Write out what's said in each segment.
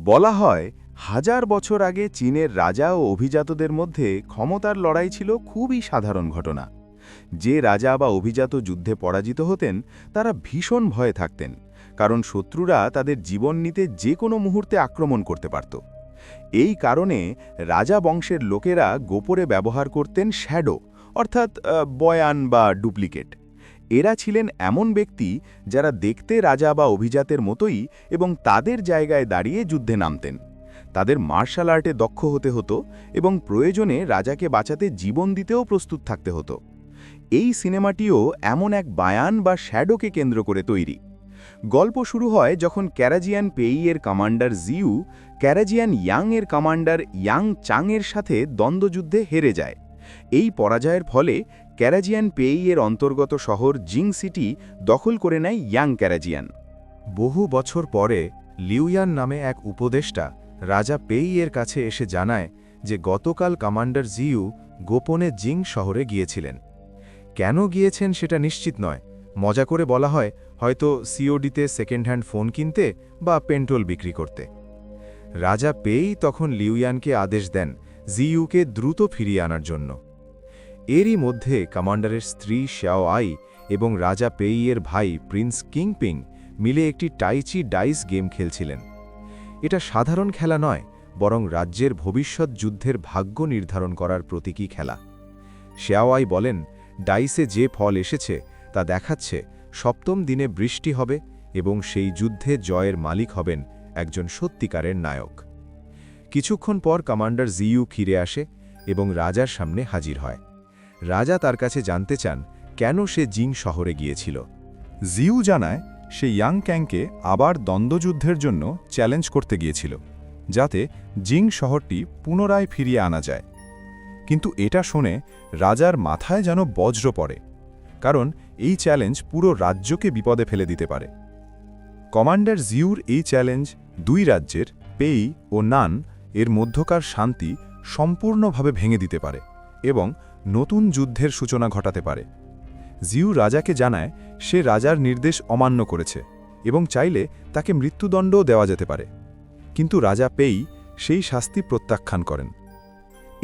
বলা হয় হাজার বছর আগে চীনের রাজা ও অভিজাতদের মধ্যে ক্ষমতার লড়াই ছিল খুবই সাধারণ ঘটনা। যে রাজা বা অভিজাত যুদ্ধে পরাজিত হতেন তারা ভীষণ ভয়ে থাকতেন, কারণ শত্রুরা তাদের জীবন নিতে যে কোনো মুহূর্তে আক্রমণ করতে পারত। এই কারণে রাজা বংশের লোকেরা গোপনে ব্যবহার করতেন শ্যাডো, অর্থাৎ বয়ান বা ডুপ্লিকেট। এরা ছিলেন এমন ব্যক্তি যারা দেখতে রাজা বা অভিজাতের মতোই এবং তাদের জায়গায় দাঁড়িয়ে যুদ্ধে নামতেন। তাদের মার্শাল আর্টে দক্ষ হতে হতো এবং প্রয়োজনে রাজাকে বাঁচাতে জীবন দিতেও প্রস্তুত থাকতে হতো। এই সিনেমাটিও এমন এক বায়ান বা শ্যাডোকে কেন্দ্র করে তৈরি। গল্প শুরু হয় যখন ক্যারাজিয়ান পেইয়ের কমান্ডার জিউ ক্যারাজিয়ান ইয়াংয়ের কমান্ডার ইয়াং চাংয়ের সাথে দ্বন্দ্বযুদ্ধে হেরে যায়। এই পরাজয়ের ফলে ক্যারাজিয়ান পেইয়ের অন্তর্গত শহর জিং সিটি দখল করে নেয় ইয়াং ক্যারাজিয়ান। বহু বছর পরে লিউয়ান নামে এক উপদেষ্টা রাজা পেইয়ের কাছে এসে জানায় যে গতকাল কমান্ডার জিউ গোপনে জিং শহরে গিয়েছিলেন। কেন গিয়েছেন সেটা নিশ্চিত নয়। মজা করে বলা হয় হয়তো সিওডিতে সেকেন্ড হ্যান্ড ফোন কিনতে বা পেট্রোল বিক্রি করতে। রাজা পেই তখন লিউয়ানকে আদেশ দেন জিইউকে দ্রুত ফিরিয়ে আনার জন্য। এরই মধ্যে কমান্ডারের স্ত্রী শ্যাও আই এবং রাজা পেইয়ের ভাই প্রিন্স কিংপিং মিলে একটি টাইচি ডাইস গেম খেলছিলেন। এটা সাধারণ খেলা নয়, বরং রাজ্যের ভবিষ্যৎ যুদ্ধের ভাগ্য নির্ধারণ করার প্রতীকী খেলা। শ্যাও আই বলেন, ডাইসে যে ফল এসেছে তা দেখাচ্ছে সপ্তম দিনে বৃষ্টি হবে এবং সেই যুদ্ধে জয়ের মালিক হবেন একজন সত্যিকারের নায়ক। কিছুক্ষণ পর কমান্ডার জিইউ ফিরে আসে এবং রাজার সামনে হাজির হয়। রাজা তার কাছে জানতে চান কেন সে জিং শহরে গিয়েছিল। জিউ জানায় সে ইয়াং ক্যাংকে আবার দ্বন্দ্বযুদ্ধের জন্য চ্যালেঞ্জ করতে গিয়েছিল, যাতে জিং শহরটি পুনরায় ফিরিয়ে আনা যায়। কিন্তু এটা শুনে রাজার মাথায় যেন বজ্র পড়ে, কারণ এই চ্যালেঞ্জ পুরো রাজ্যকে বিপদে ফেলে দিতে পারে। কমান্ডার জিউর এই চ্যালেঞ্জ দুই রাজ্যের পেই ও নান এর মধ্যকার শান্তি সম্পূর্ণভাবে ভেঙে দিতে পারে এবং নতুন যুদ্ধের সূচনা ঘটাতে পারে। জিউ রাজাকে জানায় সে রাজার নির্দেশ অমান্য করেছে এবং চাইলে তাকে মৃত্যুদণ্ডও দেওয়া যেতে পারে, কিন্তু রাজা পেই সেই শাস্তি প্রত্যাখ্যান করেন।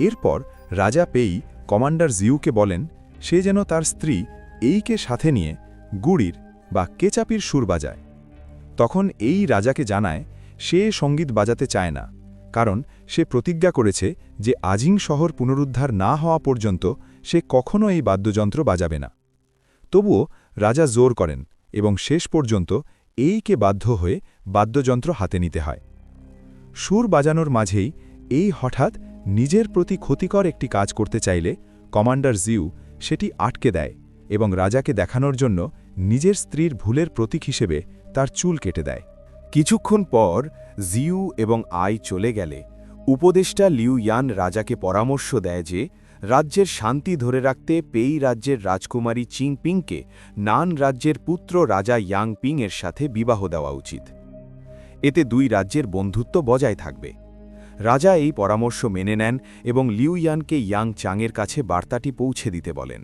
এরপর রাজা পেই কমান্ডার জিউকে বলেন সে যেন তার স্ত্রী এইকে সাথে নিয়ে গুড়ির বা কেচাপির সুর বাজায়। তখন এই রাজাকে জানায় সে সঙ্গীত বাজাতে চায় না, কারণ সে প্রতিজ্ঞা করেছে যে আজিং শহর পুনরুদ্ধার না হওয়া পর্যন্ত সে কখনো এই বাদ্যযন্ত্র বাজাবে না। তবুও রাজা জোর করেন এবং শেষ পর্যন্ত এইকে বাধ্য হয়ে বাদ্যযন্ত্র হাতে নিতে হয়। সুর বাজানোর মাঝেই এই হঠাৎ নিজের প্রতি ক্ষতিকর একটি কাজ করতে চাইলে কমান্ডার জিউ সেটি আটকে দেয় এবং রাজাকে দেখানোর জন্য নিজের স্ত্রীর ভুলের প্রতীক হিসেবে তার চুল কেটে দেয়। কিছুক্ষণ পর জিউ এবং আই চলে গেলে উপদেষ্টা লিউয়ান রাজাকে পরামর্শ দেয় যে রাজ্যের শান্তি ধরে রাখতে পেই রাজ্যের রাজকুমারী চিংপিংকে নান রাজ্যের পুত্র রাজা ইয়াং পিংয়ের সাথে বিবাহ দেওয়া উচিত। এতে দুই রাজ্যের বন্ধুত্ব বজায় থাকবে। রাজা এই পরামর্শ মেনে নেন এবং লিউয়ানকে ইয়াং চাংয়ের কাছে বার্তাটি পৌঁছে দিতে বলেন।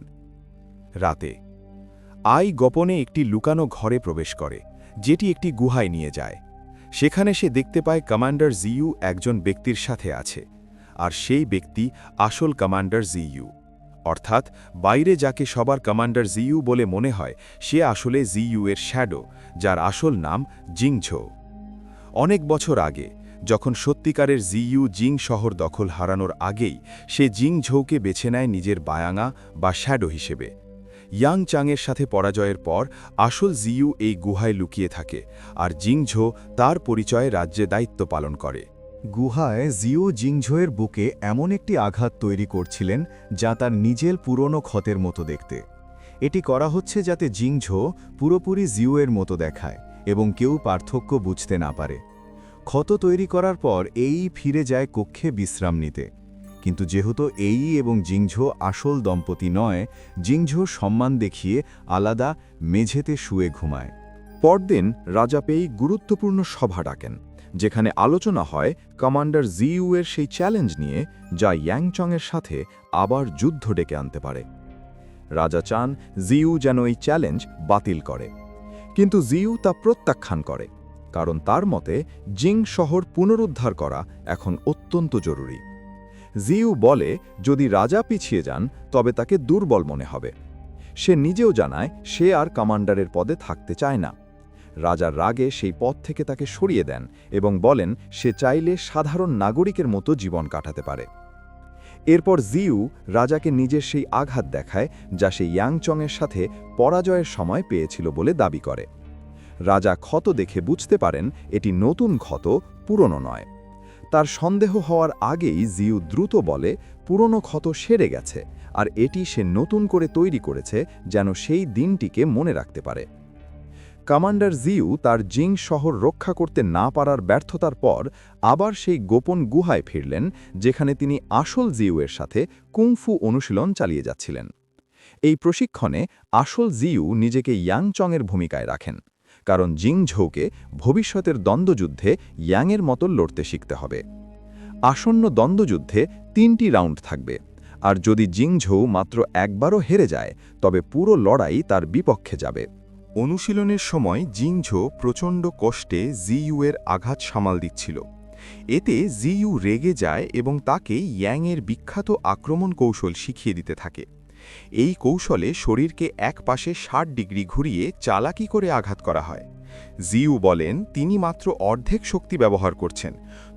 রাতে আই গোপনে একটি লুকানো ঘরে প্রবেশ করে, যেটি একটি গুহায় নিয়ে যায়। সেখানে সে দেখতে পায় কমান্ডার জিইউ একজন ব্যক্তির সাথে আছে, আর সেই ব্যক্তি আসল কমান্ডার জিইউ, অর্থাৎ বাইরে যাকে সবার কমান্ডার জিইউ বলে মনে হয় সে আসলে জিইউ এর শ্যাডো, যার আসল নাম জিংঝো। অনেক বছর আগে যখন সত্যিকারের জিইউ জিং শহর দখল হারানোর আগেই সে জিংঝোকে বেছে নেয় নিজের বায়াঙা বা শ্যাডো হিসেবে। ইয়াং চাংয়ের সাথে পরাজয়ের পর আসল জিইউ এই গুহায় লুকিয়ে থাকে, আর জিংঝো তার পরিচয়ে রাজ্যে দায়িত্ব পালন করে। গুহায় জিউ জিংঝোয়ের বুকে এমন একটি আঘাত তৈরি করছিলেন যা তার নিজের পুরনো ক্ষতের মতো দেখতে। এটি করা হচ্ছে যাতে জিংঝো পুরোপুরি জিউয়ের মতো দেখায় এবং কেউ পার্থক্য বুঝতে না পারে। ক্ষত তৈরি করার পর এই ফিরে যায় কক্ষে বিশ্রাম নিতে, কিন্তু যেহেতু এই এবং জিংঝো আসল দম্পতি নয়, জিংঝো সম্মান দেখিয়ে আলাদা মেঝেতে শুয়ে ঘুমায়। পরদিন রাজা পেই গুরুত্বপূর্ণ সভা ডাকেন, যেখানে আলোচনা হয় কমান্ডার জিইউ এর সেই চ্যালেঞ্জ নিয়ে যা ইয়াংচংয়ের সাথে আবার যুদ্ধ ডেকে আনতে পারে। রাজা চান জিইউ যেন এই চ্যালেঞ্জ বাতিল করে, কিন্তু জিইউ তা প্রত্যাখ্যান করে, কারণ তার মতে জিং শহর পুনরুদ্ধার করা এখন অত্যন্ত জরুরি। জিউ বলে যদি রাজা পিছিয়ে যান তবে তাকে দুর্বল মনে হবে। সে নিজেও জানায় সে আর কমান্ডারের পদে থাকতে চায় না। রাজার রাগে সেই পদ থেকে তাকে সরিয়ে দেন এবং বলেন সে চাইলে সাধারণ নাগরিকের মতো জীবন কাটাতে পারে। এরপর জিউ রাজাকে নিজের সেই আঘাত দেখায় যা সে ইয়াংচংয়ের সাথে পরাজয়ের সময় পেয়েছিল বলে দাবি করে। রাজা ক্ষত দেখে বুঝতে পারেন এটি নতুন ক্ষত, পুরনো নয়। তার সন্দেহ হওয়ার আগেই জিউ দ্রুত বলে পুরনো ক্ষত সেরে গেছে আর এটি সে নতুন করে তৈরি করেছে যেন সেই দিনটিকে মনে রাখতে পারে। কমান্ডার জিউ তার জিং শহর রক্ষা করতে না পারার ব্যর্থতার পর আবার সেই গোপন গুহায় ফিরলেন যেখানে তিনি আসল জিউয়ের সাথে কুংফু অনুশীলন চালিয়ে যাচ্ছিলেন। এই প্রশিক্ষণে আসল জিউ নিজেকে ইয়াংচংয়ের ভূমিকায় রাখেন, কারণ জিংঝৌকে ভবিষ্যতের দ্বন্দ্বযুদ্ধে ইয়াংয়ের মতো লড়তে শিখতে হবে। আসন্ন দ্বন্দ্বযুদ্ধে 3টি রাউন্ড থাকবে, আর যদি জিংঝৌ মাত্র একবারও হেরে যায় তবে পুরো লড়াই তার বিপক্ষে যাবে। অনুশীলনের সময় জিংঝো প্রচণ্ড কষ্টে জিইউয়ের আঘাত সামাল দিচ্ছিল। এতে জিইউ রেগে যায় এবং তাকে ইয়াংয়ের বিখ্যাত আক্রমণ কৌশল শিখিয়ে দিতে থাকে। এই কৌশলে শরীরকে এক পাশে 60 ডিগ্রি ঘুরিয়ে চালাকি করে আঘাত করা হয়। জিউ বলেন তিনি মাত্র অর্ধেক শক্তি ব্যবহার করছেন,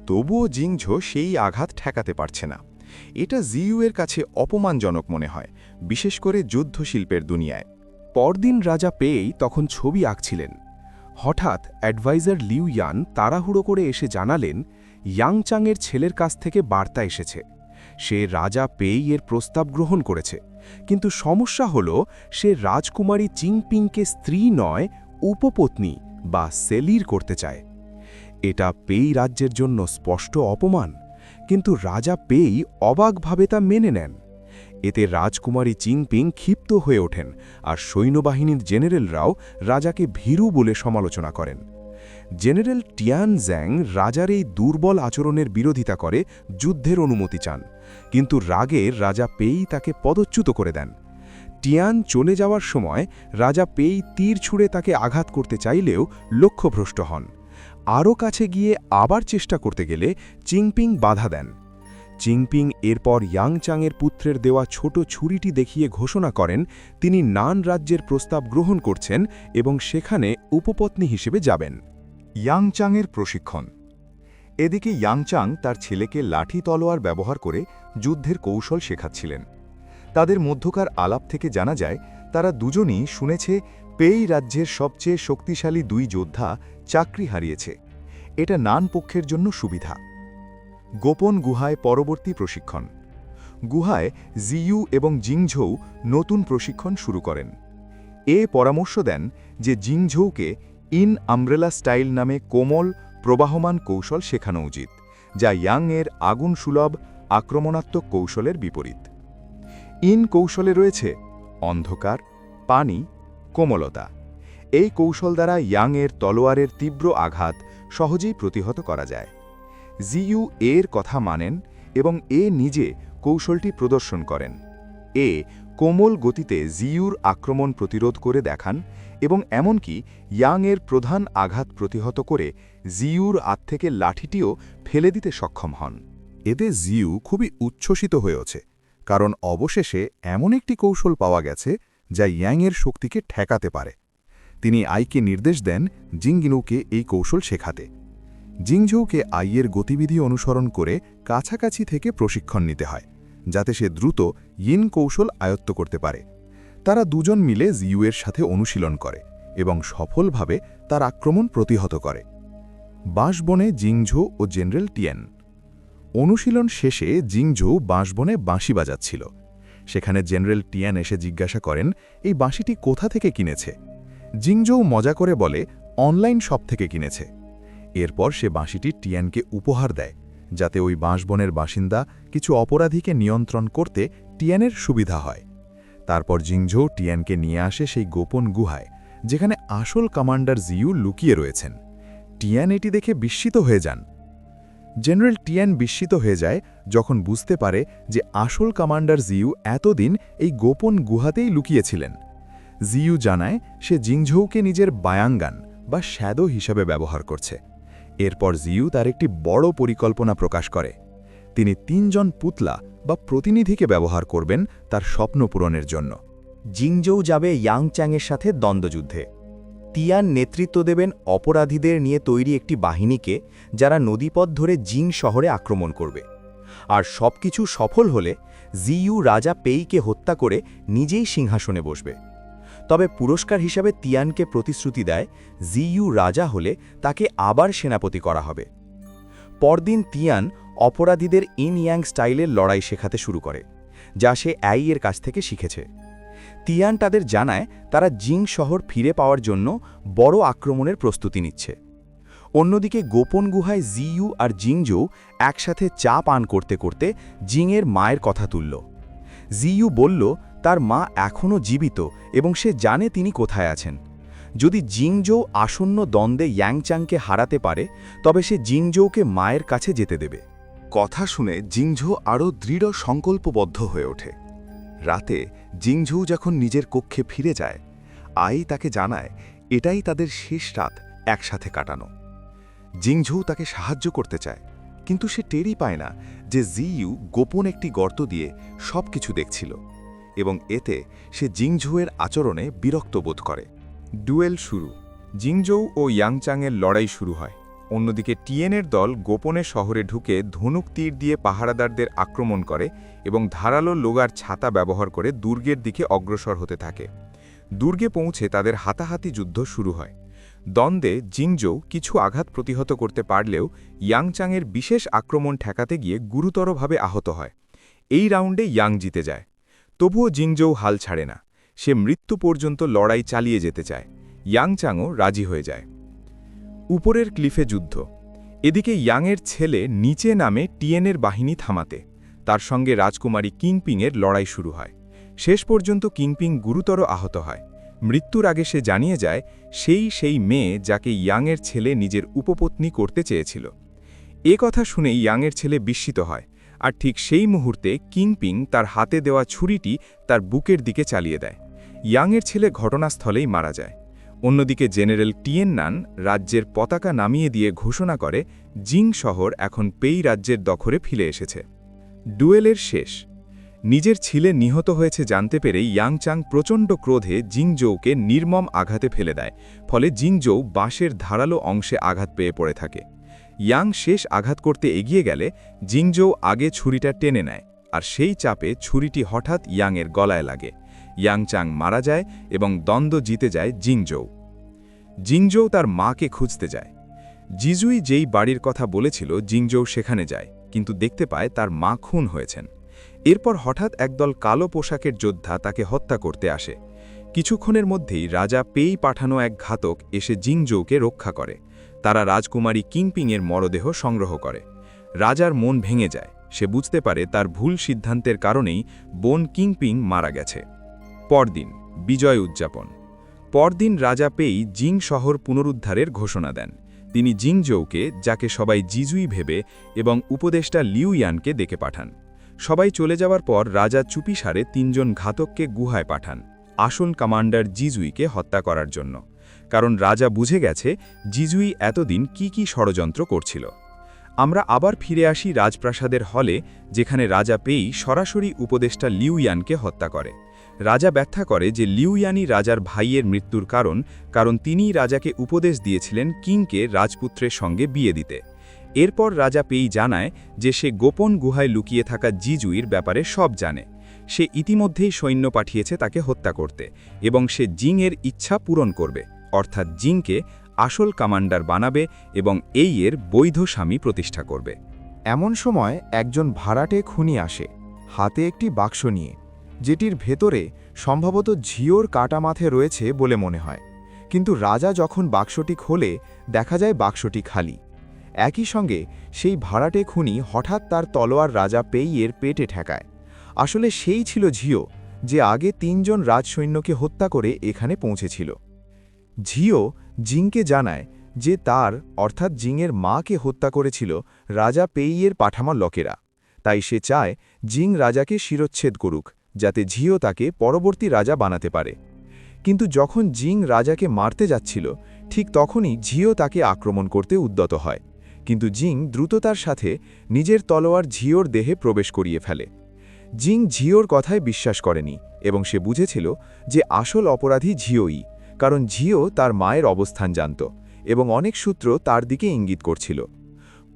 তবুও জিংঝো সেই আঘাত ঠেকাতে পারছে না। এটা জিইউয়ের কাছে অপমানজনক মনে হয়, বিশেষ করে যুদ্ধশিল্পের দুনিয়ায়। পরদিন রাজা পেয়েই তখন ছবি আঁকছিলেন। হঠাৎ অ্যাডভাইজার লিউ ইয়ান তাড়াহুড়ো করে এসে জানালেন ইয়াংচাংয়ের ছেলের কাছ থেকে বার্তা এসেছে। সে রাজা পেই এর প্রস্তাব গ্রহণ করেছে, কিন্তু সমস্যা হল সে রাজকুমারী চিংপিংকে স্ত্রী নয়, উপপত্নী বা সেলির করতে চায়। এটা পেই রাজ্যের জন্য স্পষ্ট অপমান, কিন্তু রাজা পেই অবাকভাবে তা মেনে নেন। এতে রাজকুমারী চিংপিং ক্ষিপ্ত হয়ে ওঠেন আর সৈন্যবাহিনীর জেনারেলরাও রাজাকে ভীরু বলে সমালোচনা করেন। জেনারেল টিয়ান জ্যাং রাজার এই দুর্বল আচরণের বিরোধিতা করে যুদ্ধের অনুমতি চান, কিন্তু রাগে রাজা পেই তাকে পদচ্যুত করে দেন। টিয়ান চলে যাওয়ার সময় রাজা পেই তীর ছুঁড়ে তাকে আঘাত করতে চাইলেও লক্ষ্যভ্রষ্ট হন। আরও কাছে গিয়ে আবার চেষ্টা করতে গেলে চিংপিং বাধা দেন। চিংপিং এরপর ইয়াংচাংয়ের পুত্রের দেওয়া ছোট ছুরিটি দেখিয়ে ঘোষণা করেন তিনি নান রাজ্যের প্রস্তাব গ্রহণ করছেন এবং সেখানে উপপত্নী হিসেবে যাবেন। ইয়াংচাংয়ের প্রশিক্ষণ। এদিকে ইয়াংচাং তার ছেলেকে লাঠি তলোয়ার ব্যবহার করে যুদ্ধের কৌশল শেখাচ্ছিলেন। তাদের মধ্যকার আলাপ থেকে জানা যায় তারা দুজনই শুনেছে পেই রাজ্যের সবচেয়ে শক্তিশালী 2 যোদ্ধা চাকরি হারিয়েছে। এটা নান পক্ষের জন্য সুবিধা। গোপন গুহায় পরবর্তী প্রশিক্ষণ। গুহায় জিইউ এবং জিংঝৌ নতুন প্রশিক্ষণ শুরু করেন। পরামর্শ দেন যে জিংঝৌকে ইন আমব্রেলা স্টাইল নামে কোমল প্রবাহমান কৌশল শেখানো উচিত, যা ইয়াংয়ের আগুন সুলভ আক্রমণাত্মক কৌশলের বিপরীত। ইন কৌশলে রয়েছে অন্ধকার, পানি, কোমলতা। এই কৌশল দ্বারা ইয়াংয়ের তলোয়ারের তীব্র আঘাত সহজেই প্রতিহত করা যায়। জিইউ এর কথা মানেন এবং নিজে কৌশলটি প্রদর্শন করেন। কোমল গতিতে জিইউর আক্রমণ প্রতিরোধ করে দেখান এবং এমনকি ইয়াংয়ের প্রধান আঘাত প্রতিহত করে জিইউর হাত থেকে লাঠিটিও ফেলে দিতে সক্ষম হন। এতে জিইউ খুবই উচ্ছ্বসিত হয়েছে, কারণ অবশেষে এমন একটি কৌশল পাওয়া গেছে যা ইয়াংয়ের শক্তিকে ঠেকাতে পারে। তিনি আইকে নির্দেশ দেন জিংগিনুকে এই কৌশল শেখাতে। জিংঝৌকে আইয়ের গতিবিধি অনুসরণ করে কাছাকাছি থেকে প্রশিক্ষণ নিতে হয়, যাতে সে দ্রুত ইন কৌশল আয়ত্ত করতে পারে। তারা দুজন মিলে জিইউয়ের সাথে অনুশীলন করে এবং সফলভাবে তার আক্রমণ প্রতিহত করে। বাঁশবনে জিংঝৌ ও জেনারেল টিয়ান। অনুশীলন শেষে জিংঝৌ বাঁশবনে বাঁশি বাজাচ্ছিল। সেখানে জেনারেল টিয়ান এসে জিজ্ঞাসা করেন এই বাঁশিটি কোথা থেকে কিনেছে। জিংঝৌ মজা করে বলে অনলাইন শপ থেকে কিনেছে। এরপর সে বাঁশিটি টিয়ানকে উপহার দেয়, যাতে ওই বাঁশবনের বাসিন্দা কিছু অপরাধীকে নিয়ন্ত্রণ করতে টিয়ানের সুবিধা হয়। তারপর জিংঝৌ টিয়ানকে নিয়ে আসে সেই গোপন গুহায়, যেখানে আসল কমান্ডার জিইউ লুকিয়ে রয়েছেন। টিয়ান এটি দেখে বিস্মিত হয়ে যান। জেনারেল টিয়ান বিস্মিত হয়ে যায় যখন বুঝতে পারে যে আসল কমান্ডার জিইউ এতদিন এই গোপন গুহাতেই লুকিয়েছিলেন। জিইউ জানায় সে জিংঝৌকে নিজের বায়াঙ্গান বা শ্যাদো হিসেবে ব্যবহার করছে। এরপর জিউ তার একটি বড় পরিকল্পনা প্রকাশ করে। তিনি 3 জন পুতলা বা প্রতিনিধিকে ব্যবহার করবেন তার স্বপ্ন পূরণের জন্য। জিংজৌ যাবে ইয়াংচ্যাংয়ের সাথে দ্বন্দ্বযুদ্ধে। তিয়ান নেতৃত্ব দেবেন অপরাধীদের নিয়ে তৈরি একটি বাহিনীকে, যারা নদীপথ ধরে জিং শহরে আক্রমণ করবে। আর সবকিছু সফল হলে জিইউ রাজা পেইকে হত্যা করে নিজেই সিংহাসনে বসবে। তবে পুরস্কার হিসাবে তিয়ানকে প্রতিশ্রুতি দেয়, জিইউ রাজা হলে তাকে আবার সেনাপতি করা হবে। পরদিন তিয়ান অপরাধীদের ইন ইয়াং স্টাইলের লড়াই শেখাতে শুরু করে, যা সে অ্যাইয়ের কাছ থেকে শিখেছে। তিয়ান তাদের জানায় তারা জিং শহর ফিরে পাওয়ার জন্য বড় আক্রমণের প্রস্তুতি নিচ্ছে। অন্যদিকে গোপন গুহায় জিইউ আর জিংজৌ একসাথে চা পান করতে করতে জিংয়ের মায়ের কথা তুলল। জিইউ বলল তার মা এখনও জীবিত এবং সে জানে তিনি কোথায় আছেন। যদি জিংজৌ আসন্ন দ্বন্দ্বে ইয়াংচ্যাংকে হারাতে পারে, তবে সে জিংজৌকে মায়ের কাছে যেতে দেবে। কথা শুনে জিংঝৌ আরও দৃঢ় সংকল্পবদ্ধ হয়ে ওঠে। রাতে জিংঝৌ যখন নিজের কক্ষে ফিরে যায়, আই তাকে জানায় এটাই তাদের শেষ রাত একসাথে কাটানো। জিংঝৌ তাকে সাহায্য করতে চায়, কিন্তু সে টেরই পায় না যে জিইউ গোপন একটি গর্ত দিয়ে সবকিছু দেখছিল, এবং এতে সে জিংঝৌয়ের আচরণে বিরক্ত বোধ করে। ডুয়েল শুরু। জিংজৌ ও ইয়াংচ্যাংয়ের লড়াই শুরু হয়। অন্যদিকে টিয়েনের দল গোপনে শহরে ঢুকে ধনুক তীর দিয়ে পাহারাদারদের আক্রমণ করে এবং ধারালো লোগার ছাতা ব্যবহার করে দুর্গের দিকে অগ্রসর হতে থাকে। দুর্গে পৌঁছে তাদের হাতাহাতি যুদ্ধ শুরু হয়। দ্বন্দ্বে জিংজৌ কিছু আঘাত প্রতিহত করতে পারলেও ইয়াংচ্যাংয়ের বিশেষ আক্রমণ ঠেকাতে গিয়ে গুরুতরভাবে আহত হয়। এই রাউন্ডে ইয়াং জিতে যায়। তবুও জিংজৌ হাল ছাড়ে না। সে মৃত্যু পর্যন্ত লড়াই চালিয়ে যেতে চায়। ইয়াংচ্যাংও রাজি হয়ে যায়। উপরের ক্লিফে যুদ্ধ। এদিকে ইয়াংয়ের ছেলে নিচে নামে টিয়েনের বাহিনী থামাতে। তার সঙ্গে রাজকুমারী কিংপিংয়ের লড়াই শুরু হয়। শেষ পর্যন্ত কিংপিং গুরুতর আহত হয়। মৃত্যুর আগে সে জানিয়ে যায় সেই মেয়ে যাকে ইয়াংয়ের ছেলে নিজের উপপত্নী করতে চেয়েছিল। এ কথা শুনে ইয়াংয়ের ছেলে বিস্মিত হয়, আর ঠিক সেই মুহূর্তে কিংপিং তার হাতে দেওয়া ছুরিটি তার বুকের দিকে চালিয়ে দেয়। ইয়াংয়ের ছেলে ঘটনাস্থলেই মারা যায়। অন্যদিকে জেনারেল টিয়েননান রাজ্যের পতাকা নামিয়ে দিয়ে ঘোষণা করে জিং শহর এখন পেই রাজ্যের দখলে ফিরে এসেছে। ডুয়েলের শেষ। নিজের ছেলে নিহত হয়েছে জানতে পেরে ইয়াংচ্যাং প্রচণ্ড ক্রোধে জিংজৌকে নির্মম আঘাতে ফেলে দেয়, ফলে জিংজৌ বাঁশের ধারালো অংশে আঘাত পেয়ে পড়ে থাকে। ইয়াং শেষ আঘাত করতে এগিয়ে গেলে জিংজৌ আগে ছুরিটা টেনে নেয়, আর সেই চাপে ছুরিটি হঠাৎ ইয়াংয়ের গলায় লাগে। ইয়াংচ্যাং মারা যায় এবং দ্বন্দ্ব জিতে যায় জিংজৌ। জিংজৌ তার মাকে খুঁজতে যায়। জিজুই যেই বাড়ির কথা বলেছিল জিংজৌ সেখানে যায়, কিন্তু দেখতে পায় তার মা খুন হয়েছেন। এরপর হঠাৎ একদল কালো পোশাকের যোদ্ধা তাকে হত্যা করতে আসে। কিছুক্ষণের মধ্যেই রাজা পেই পাঠানো এক ঘাতক এসে জিংজৌকে রক্ষা করে। তারা রাজকুমারী কিংপিংয়ের মরদেহ সংগ্রহ করে। রাজার মন ভেঙে যায়। সে বুঝতে পারে তার ভুল সিদ্ধান্তের কারণেই বোন কিংপিং মারা গেছে। পরদিন বিজয় উদযাপন। পরদিন রাজা পেই জিং শহর পুনরুদ্ধারের ঘোষণা দেন। তিনি জিংজৌকে, যাকে সবাই জিজুই ভেবে, এবং উপদেষ্টা লিউ ইয়ানকে ডেকে পাঠান। সবাই চলে যাওয়ার পর রাজা চুপিসারে 3 জন ঘাতককে গুহায় পাঠান, আসল কমান্ডার জিজুইকে হত্যা করার জন্য। কারণ রাজা বুঝে গেছে জিজুই এতদিন কি ষড়যন্ত্র করছিল। আমরা আবার ফিরে আসি রাজপ্রাসাদের হলে, যেখানে রাজা পেই সরাসরি উপদেষ্টা লিউ ইয়ানকে হত্যা করে। রাজা ব্যাখ্যা করে যে লিউ ইয়ানই রাজার ভাইয়ের মৃত্যুর কারণ তিনিই রাজাকে উপদেশ দিয়েছিলেন কিংকে রাজপুত্রের সঙ্গে বিয়ে দিতে। এরপর রাজা পেই জানায় যে সে গোপন গুহায় লুকিয়ে থাকা জিজুইর ব্যাপারে সব জানে। সে ইতিমধ্যেই সৈন্য পাঠিয়েছে তাকে হত্যা করতে, এবং সে জিংয়ের ইচ্ছা পূরণ করবে, অর্থাৎ জিংকে আসল কমান্ডার বানাবে এবং এর বৈধ স্বামী প্রতিষ্ঠা করবে। এমন সময় একজন ভাড়াটে খুনি আসে, হাতে একটি বাক্স নিয়ে, যেটির ভেতরে সম্ভবত ঝিওর কাটা মাথে রয়েছে বলে মনে হয়। কিন্তু রাজা যখন বাক্সটি খোলে, দেখা যায় বাক্সটি খালি। একই সঙ্গে সেই ভাড়াটে খুনি হঠাৎ তার তলোয়ার রাজা পেইয়ের পেটে ঠেকায়। আসলে সেই ছিল ঝিও, যে আগে 3 জন রাজসৈন্যকে হত্যা করে এখানে পৌঁছেছিল। ঝিও জিংকে জানায় যে তার অর্থাৎ জিংয়ের মাকে হত্যা করেছিল রাজা পেইয়ের পাঠানো লোকেরা। তাই সে চায় জিং রাজাকে শিরচ্ছেদ করুক, যাতে ঝিও তাকে পরবর্তী রাজা বানাতে পারে। কিন্তু যখন জিং রাজাকে মারতে যাচ্ছিল, ঠিক তখনই ঝিও তাকে আক্রমণ করতে উদ্যত হয়, কিন্তু জিং দ্রুততার সাথে নিজের তলোয়ার ঝিওর দেহে প্রবেশ করিয়ে ফেলে। জিং ঝিওর কথায় বিশ্বাস করেনি এবং সে বুঝেছিল যে আসল অপরাধী ঝিওই, কারণ ঝিও তার মায়ের অবস্থান জানত এবং অনেক সূত্র তার দিকে ইঙ্গিত করছিল।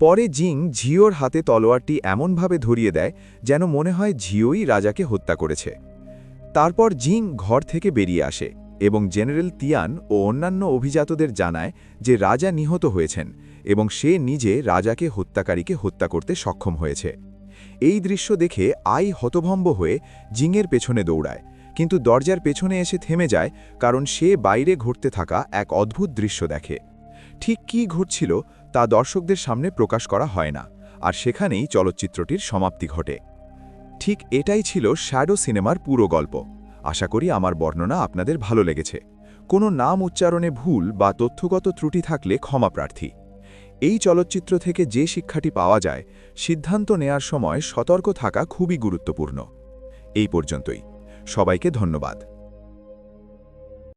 পরে জিং ঝিওর হাতে তলোয়ারটি এমনভাবে ধরিয়ে দেয় যেন মনে হয় ঝিওই রাজাকে হত্যা করেছে। তারপর জিং ঘর থেকে বেরিয়ে আসে এবং জেনারেল তিয়ান ও অন্যান্য অভিজাতদের জানায় যে রাজা নিহত হয়েছেন এবং সে নিজে রাজাকে হত্যাকারীকে হত্যা করতে সক্ষম হয়েছে। এই দৃশ্য দেখে আই হতভম্ব হয়ে জিংয়ের পেছনে দৌড়ায়, কিন্তু দরজার পেছনে এসে থেমে যায় কারণ সে বাইরে ঘটতে থাকা এক অদ্ভুত দৃশ্য দেখে। ঠিক কী ঘটছিল তা দর্শকদের সামনে প্রকাশ করা হয় না, আর সেখানেই চলচ্চিত্রটির সমাপ্তি ঘটে। ঠিক এটাই ছিল শ্যাডো সিনেমার পুরো গল্প। আশা করি আমার বর্ণনা আপনাদের ভালো লেগেছে। কোনো নাম উচ্চারণে ভুল বা তথ্যগত ত্রুটি থাকলে ক্ষমা প্রার্থী। এই চলচ্চিত্র থেকে যে শিক্ষাটি পাওয়া যায়, সিদ্ধান্ত নেয়ার সময় সতর্ক থাকা খুবই গুরুত্বপূর্ণ। এই পর্যন্তই। সবাইকে ধন্যবাদ।